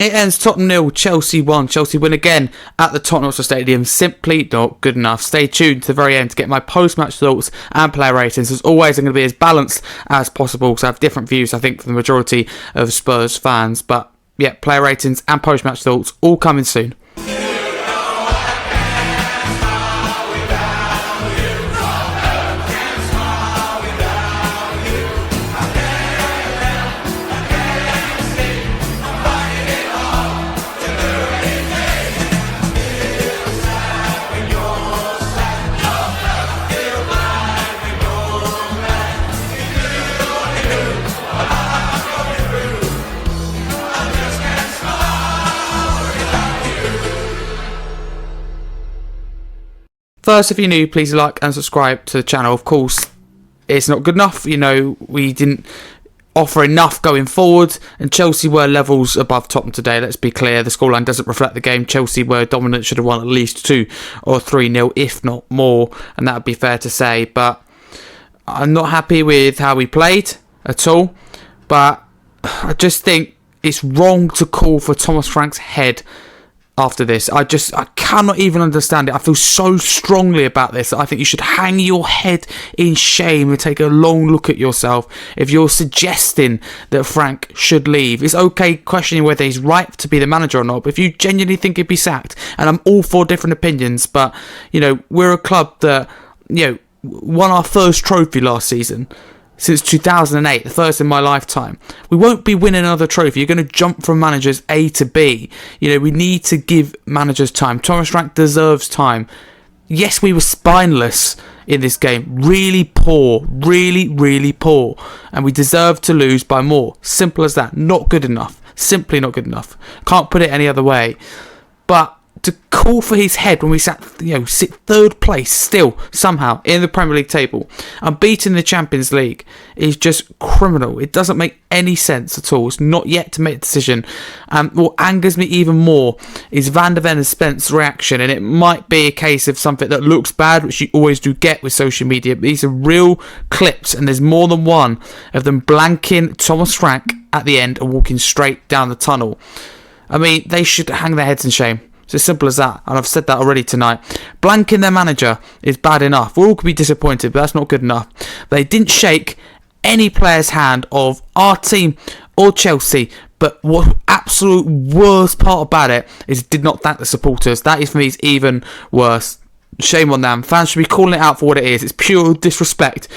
It ends Tottenham 0, Chelsea 1. Chelsea win again at the Tottenham Hotspur Stadium. Simply not good enough. Stay tuned to the very end to get my post-match thoughts and player ratings. As always, I'm going to be as balanced as possible because I have different views, I think, from the majority of Spurs fans. But yeah, player ratings and post-match thoughts all coming soon. First, if you're new, please like and subscribe to the channel. Of course, it's not good enough. You know, we didn't offer enough going forward, and Chelsea were levels above Tottenham today. Let's be clear, the scoreline doesn't reflect the game. Chelsea were dominant, should have won at least 2 or 3-0, if not more, and that would be fair to say. But I'm not happy with how we played at all. But I just think it's wrong to call for Thomas Frank's head after this. I cannot even understand it. I feel so strongly about this that I think you should hang your head in shame and take a long look at yourself if you're suggesting that Frank should leave. It's okay questioning whether he's right to be the manager or not, but if you genuinely think he'd be sacked, and I'm all for different opinions, but you know, we're a club that, you know, won our first trophy last season since 2008, the first in my lifetime. We won't be winning another trophy. You're going to jump from managers A to B. You know, we need to give managers time. Thomas Frank deserves time. Yes, we were spineless in this game. Really poor. Really, really poor. And we deserve to lose by more. Simple as that. Not good enough. Simply not good enough. Can't put it any other way. But to call for his head when we sit third place still somehow in the Premier League table and beating the Champions League is just criminal. It doesn't make any sense at all. It's not yet to make a decision. What angers me even more is Van der Ven and Spence's reaction, and it might be a case of something that looks bad, which you always do get with social media, but these are real clips, and there's more than one of them blanking Thomas Frank at the end and walking straight down the tunnel. I mean, they should hang their heads in shame. It's as simple as that, and I've said that already tonight. Blanking their manager is bad enough. We all could be disappointed, but that's not good enough. They didn't shake any player's hand of our team or Chelsea, but what absolute worst part about it is did not thank the supporters. That is, for me, is even worse. Shame on them. Fans should be calling it out for what it is. It's pure disrespect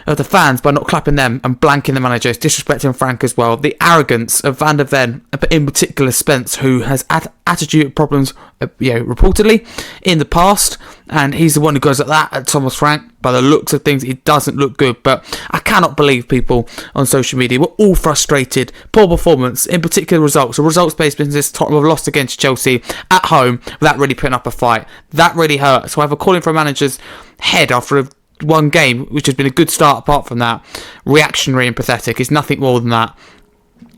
of the fans by not clapping them and blanking the manager. It's disrespecting Frank as well. The arrogance of Van der Ven, but in particular Spence, who has had attitude problems, reportedly in the past, and he's the one who goes at that at Thomas Frank. By the looks of things, it doesn't look good. But I cannot believe people on social media. We're all frustrated. Poor performance, in particular results. A results-based business. Tottenham have lost against Chelsea at home without really putting up a fight. That really hurt. So I have a calling for a manager's head after one game, which has been a good start apart from that, reactionary and pathetic. It's nothing more than that.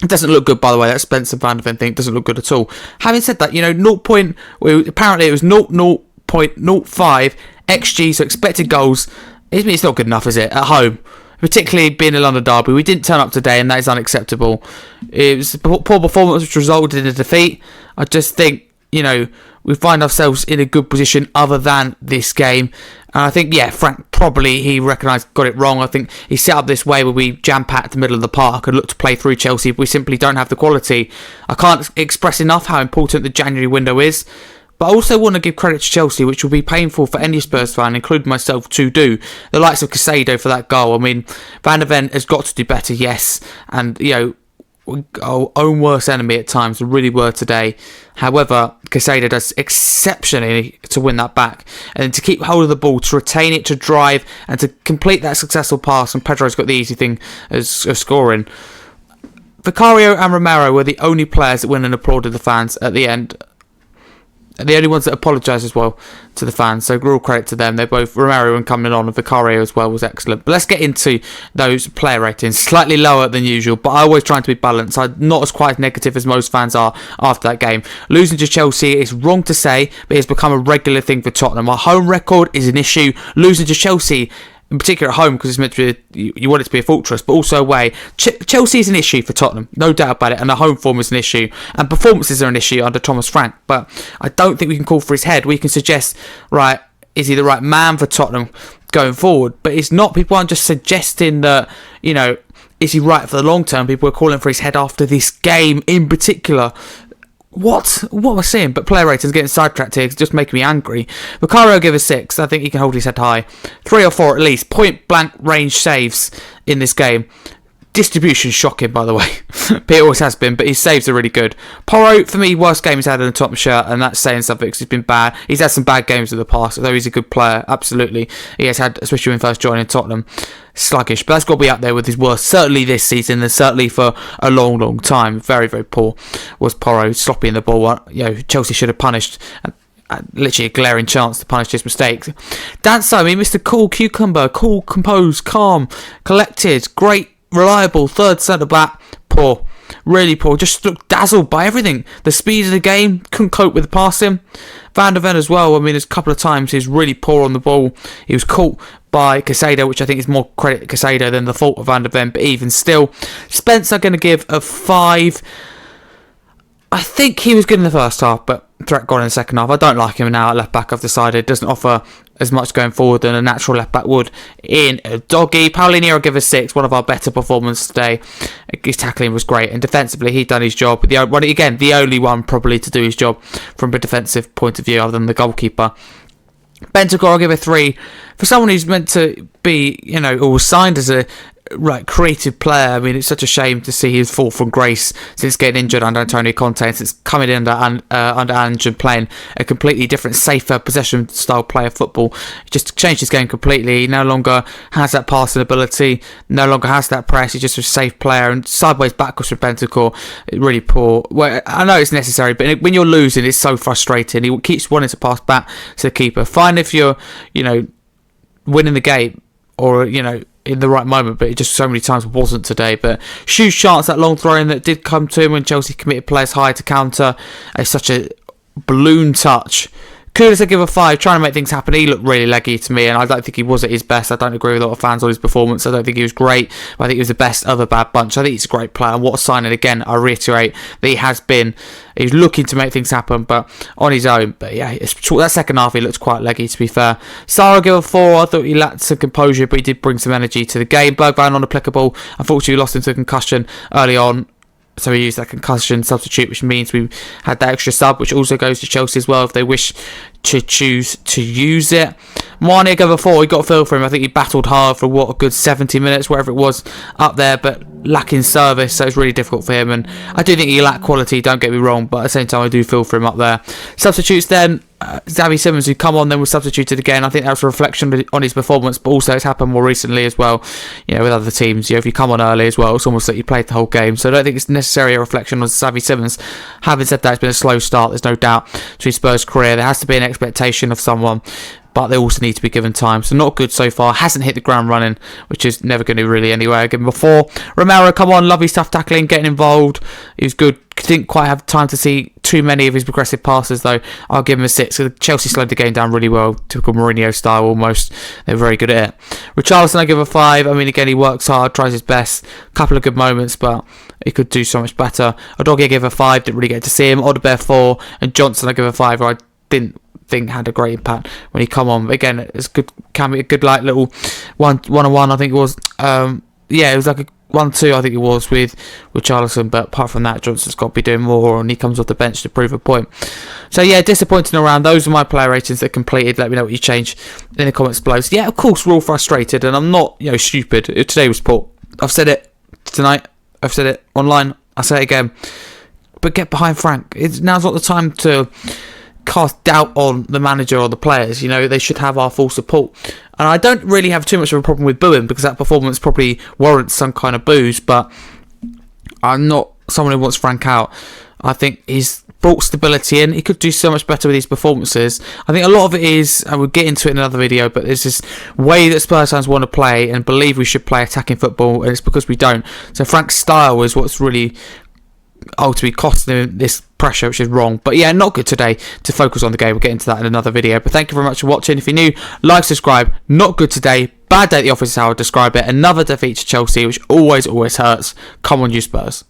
It doesn't look good, by the way. That Spencer Van der Ven thing doesn't look good at all. Having said that, apparently it was 0.05 XG, so expected goals. It's not good enough, is it, at home? Particularly being a London derby. We didn't turn up today, and that is unacceptable. It was a poor performance which resulted in a defeat. I just think, we find ourselves in a good position other than this game. And I think, Frank probably, he recognised, got it wrong. I think he set up this way where we jam-packed the middle of the park and look to play through Chelsea. We simply don't have the quality. I can't express enough how important the January window is. But I also want to give credit to Chelsea, which will be painful for any Spurs fan, including myself, to do. The likes of Casado for that goal. I mean, Van der Ven has got to do better, yes. And, our own worst enemy at times, we really were today. However, Casado does exceptionally to win that back, and to keep hold of the ball, to retain it, to drive, and to complete that successful pass. And Pedro's got the easy thing of scoring. Vicario and Romero were the only players that went and applauded the fans at the end. The only ones that apologised as well to the fans, so all credit to them. They're both, Romero and coming on, and Vicario as well was excellent. But let's get into those player ratings. Slightly lower than usual, but I always trying to be balanced. I'm not as quite negative as most fans are after that game. Losing to Chelsea is wrong to say, but it's become a regular thing for Tottenham. Our home record is an issue. Losing to Chelsea in particular at home, because it's meant to be, you want it to be a fortress, but also away. Chelsea is an issue for Tottenham, no doubt about it, and the home form is an issue, and performances are an issue under Thomas Frank, but I don't think we can call for his head. We can suggest, right, is he the right man for Tottenham going forward? But it's not. People aren't just suggesting that, you know, is he right for the long term? People are calling for his head after this game in particular. What am I saying? But player ratings getting sidetracked here, it's just making me angry. Vicario give a 6. I think he can hold his head high. 3 or 4 at least. Point blank range saves in this game. Distribution shocking, by the way. But it always has been, but his saves are really good. Porro, for me, worst game he's had in the Tottenham shirt, and that's saying something because he's been bad. He's had some bad games in the past, although he's a good player, absolutely. He has had, especially when first joining Tottenham, sluggish. But that's got to be up there with his worst, certainly this season, and certainly for a long, long time. Very, very poor was Porro, sloppy in the ball. You know, Chelsea should have punished. Literally a glaring chance to punish his mistakes. Danso, he missed a cool cucumber, cool, composed, calm, collected, great, reliable third centre back. Poor, really poor. Just looked dazzled by everything. The speed of the game, couldn't cope with the passing. Van der Ven as well. I mean, there's a couple of times he was really poor on the ball. He was caught by Casado, which I think is more credit to Casado than the fault of Van der Ven. But even still, Spence I'm going to give a 5. I think he was good in the first half, but threat gone in the second half. I don't like him now at left back. I've decided doesn't offer as much going forward than a natural left back would in a doggy. Paulinho I'll give a 6. One of our better performances today. His tackling was great, and defensively he'd done his job. The only one probably to do his job from a defensive point of view, other than the goalkeeper. Bentancur I'll give a 3. For someone who's meant to be, you know, or was signed as a creative player. I mean, it's such a shame to see his fall from grace since getting injured under Antonio Conte, and since coming in under Ange and playing a completely different, safer possession style player football. He just changed his game completely. He no longer has that passing ability, no longer has that press. He's just a safe player, and sideways backwards from Bentancur, really poor. Well, I know it's necessary, but when you're losing, it's so frustrating. He keeps wanting to pass back to the keeper. Fine if you're, you know, winning the game, or, you know, in the right moment, but it just so many times wasn't today. But Shu's chance, that long throw in that did come to him when Chelsea committed players high to counter, is such a balloon touch. Kudus I give a 5, trying to make things happen. He looked really leggy to me, and I don't think he was at his best. I don't agree with a lot of fans on his performance. I don't think he was great, but I think he was the best of a bad bunch. I think he's a great player, and what a signing again. I reiterate that he has been. He's looking to make things happen, but on his own. But yeah, that second half he looked quite leggy, to be fair. Sarr I give a 4. I thought he lacked some composure, but he did bring some energy to the game. Bergwijn unapplicable. Unfortunately, we lost him to a concussion early on, so we used that concussion substitute, which means we had that extra sub, which also goes to Chelsea as well if they wish to choose to use it. Mane I give a 4. He got a feel for him. I think he battled hard for a good 70 minutes, wherever it was up there, but lacking service, so it's really difficult for him. And I do think he lacked quality, don't get me wrong, but at the same time I do feel for him up there. Substitutes then, Xavi Simons, who come on then was substituted again. I think that was a reflection on his performance, but also it's happened more recently as well, you know, with other teams. You know, if you come on early as well, it's almost like you played the whole game. So I don't think it's necessarily a reflection on Xavi Simons. Having said that, it's been a slow start, there's no doubt, to his Spurs career. There has to be an expectation of someone, but they also need to be given time. So not good so far. Hasn't hit the ground running, which is never going to really anyway. I give him a 4. Romero, come on, lovely stuff, tackling, getting involved. He was good. Didn't quite have time to see too many of his progressive passes, though. I'll give him a 6. So Chelsea slowed the game down really well, typical Mourinho style almost. They're very good at it. Richarlison, I give a 5. I mean, again, he works hard, tries his best. Couple of good moments, but he could do so much better. Udogie, I give a 5. Didn't really get to see him. Odegaard 4, and Johnson, I give a 5. I didn't think had a great impact when he come on. Again, it's good. Can be a good like little one-on-one. I think it was. Yeah, it was like a 1-2. I think it was with Richarlison. But apart from that, Johnson's got to be doing more, and he comes off the bench to prove a point. So yeah, disappointing around. Those are my player ratings that completed. Let me know what you changed in the comments below. So yeah, of course we're all frustrated, and I'm not, you know, stupid. Today was poor. I've said it tonight. I've said it online. I say it again. But get behind Frank. Now's not the time to cast doubt on the manager or the players. You know, they should have our full support. And I don't really have too much of a problem with booing, because that performance probably warrants some kind of boos, but I'm not someone who wants Frank out. I think he's brought stability in. He could do so much better with his performances. I think a lot of it is, and we'll get into it in another video, but there's this way that Spurs fans want to play and believe we should play attacking football, and it's because we don't. So Frank's style is what's really ultimately costing him this pressure, which is wrong. But yeah, not good today to focus on the game. We'll get into that in another video. But thank you very much for watching. If you're new, like, subscribe. Not good today. Bad day at the office is how I describe it. Another defeat to Chelsea, which always hurts. Come on, you Spurs.